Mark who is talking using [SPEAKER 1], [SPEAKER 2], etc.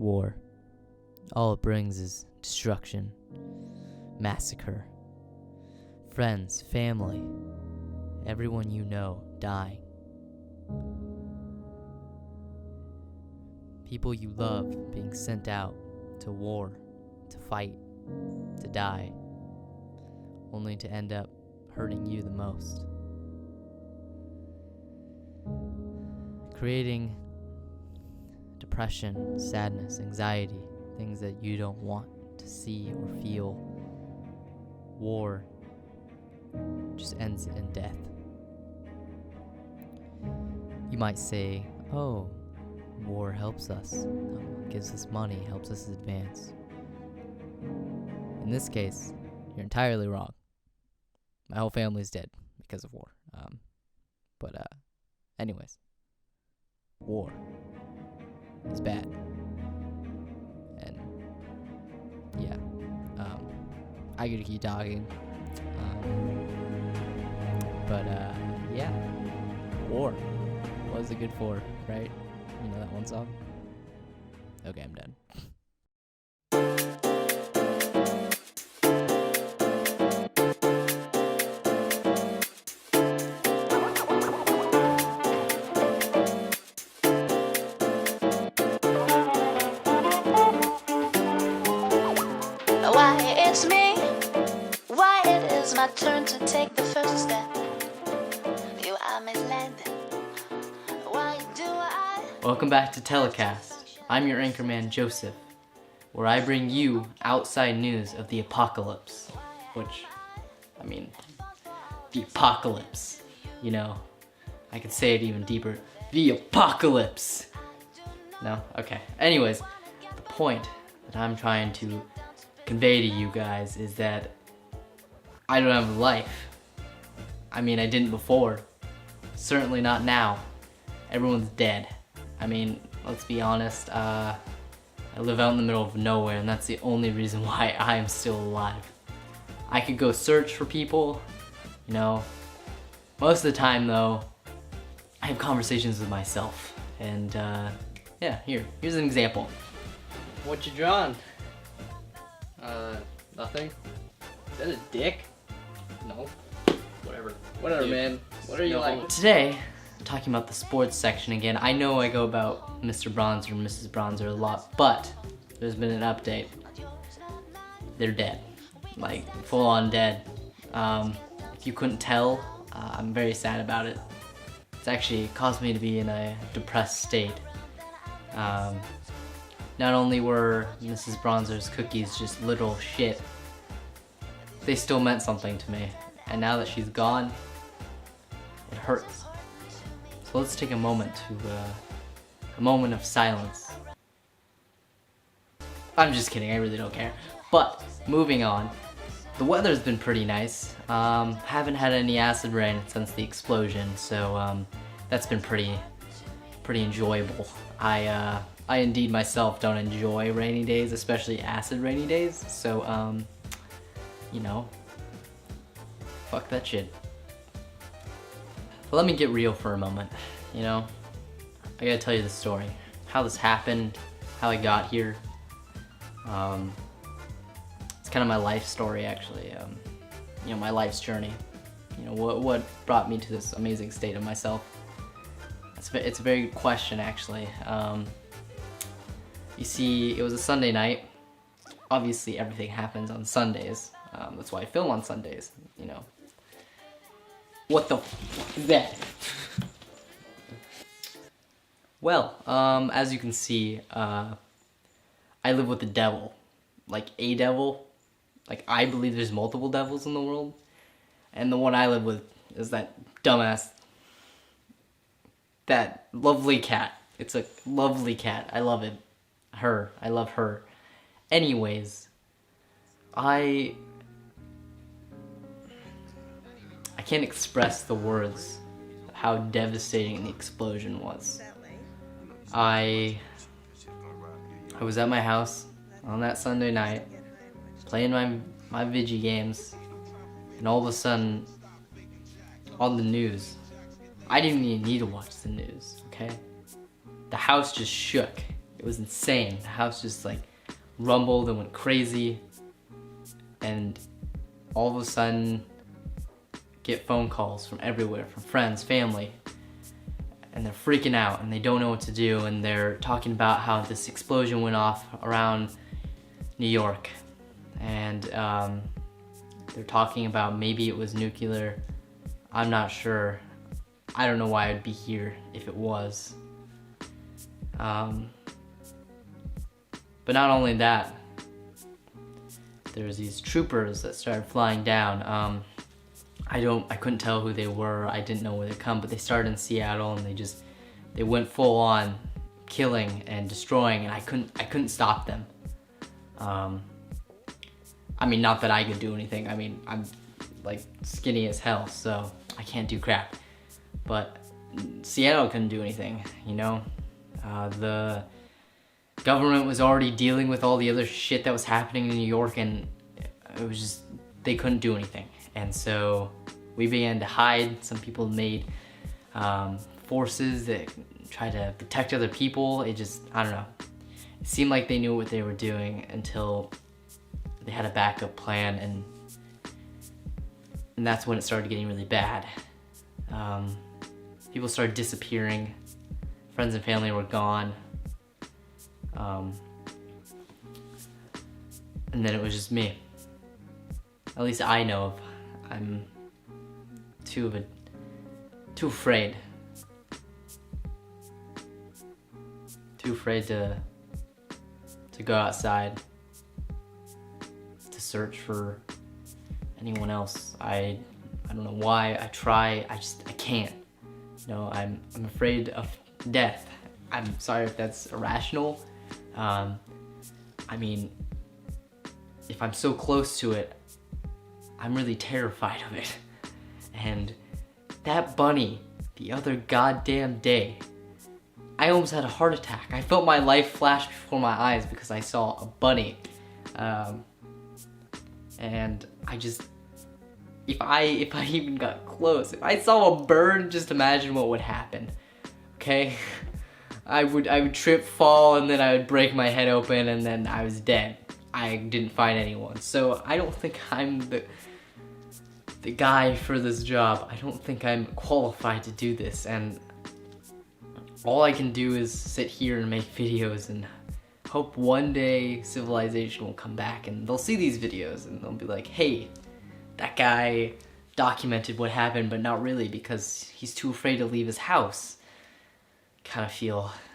[SPEAKER 1] War. All it brings is destruction, massacre, friends, family, everyone you know dying. People you love being sent out to war, to fight, to die, only to end up hurting you the most. Creating depression, sadness, anxiety, things that you don't want to see or feel. War just ends in death. You might say, oh, war helps us, gives us money, helps us advance. In this case, you're entirely wrong. My whole family's dead because of war. Anyways, war is bad. And yeah, I could keep talking. Yeah, war. What is it good for, right? You know that one song? Okay, I'm done.
[SPEAKER 2] Why it's me? Why it is my turn to take the first step? You are misled. Why do I?
[SPEAKER 1] Welcome back to Telecast. I'm your anchorman Joseph, where I bring you outside news of the apocalypse. The apocalypse. You know, I could say it even deeper. The apocalypse. No? Okay. Anyways, the point that I'm trying to convey to you guys is that I don't have a life. I didn't before. Certainly not now. Everyone's dead. Let's be honest, I live out in the middle of nowhere, and that's the only reason why I am still alive. I could go search for people, most of the time though, I have conversations with myself. And yeah, here's an example.
[SPEAKER 3] What you drawing? Nothing. Is that a dick? No. Whatever,
[SPEAKER 1] Dude.
[SPEAKER 3] man. What are you like?
[SPEAKER 1] Today, talking about the sports section again. I know I go about Mr. Bronzer and Mrs. Bronzer a lot, but there's been an update. They're dead. Like, full on dead. If you couldn't tell, I'm very sad about it. It's actually caused me to be in a depressed state. Not only were Mrs. Bronzer's cookies just literal shit, they still meant something to me. And now that she's gone, it hurts. So let's take a moment of silence. I'm just kidding, I really don't care. But, moving on. The weather's been pretty nice. Haven't had any acid rain since the explosion, so that's been pretty enjoyable. I indeed myself don't enjoy rainy days, especially acid rainy days, so fuck that shit. But let me get real for a moment, I gotta tell you the story. How this happened, how I got here. It's kind of my life story, actually. My life's journey. What brought me to this amazing state of myself. It's a very good question, actually. You see, it was a Sunday night. Obviously, everything happens on Sundays. That's why I film on Sundays, What the f is that? Well, as you can see, I live with the devil. Like, a devil. Like, I believe there's multiple devils in the world. And the one I live with is that dumbass, that lovely cat. It's a lovely cat. I love it. I love her. Anyways, I can't express the words of how devastating the explosion was. I was at my house on that Sunday night, playing my Vigi games, and all of a sudden, on the news, I didn't even need to watch the news, okay? The house just shook. It was insane. The house just like rumbled and went crazy, and all of a sudden get phone calls from everywhere, from friends, family, and they're freaking out and they don't know what to do, and they're talking about how this explosion went off around New York, and they're talking about maybe it was nuclear. I'm not sure. I don't know why I'd be here if it was. But not only that, there's these troopers that started flying down. I couldn't tell who they were. I didn't know where they come, but they started in Seattle, and they went full on killing and destroying, and I couldn't stop them. I mean, not that I could do anything. I mean, I'm like skinny as hell, so I can't do crap. But Seattle couldn't do anything, you know? The government was already dealing with all the other shit that was happening in New York, and it was just, they couldn't do anything. And so we began to hide. Some people made forces that tried to protect other people. It just, I don't know. It seemed like they knew what they were doing until they had a backup plan, and that's when it started getting really bad. People started disappearing. Friends and family were gone. And then it was just me. At least I know of. I'm too afraid. Too afraid to go outside to search for anyone else. I don't know why. I try. I can't. You know, I'm afraid of death. I'm sorry if that's irrational. I mean, if I'm so close to it, I'm really terrified of it. And that bunny, the other goddamn day, I almost had a heart attack. I felt my life flash before my eyes because I saw a bunny. And I just, if I even got close, if I saw a bird, just imagine what would happen, okay? I would trip, fall, and then I would break my head open, and then I was dead. I didn't find anyone. So I don't think I'm the guy for this job. I don't think I'm qualified to do this, and all I can do is sit here and make videos and hope one day civilization will come back and they'll see these videos and they'll be like, hey, that guy documented what happened, but not really because he's too afraid to leave his house. Kind of feel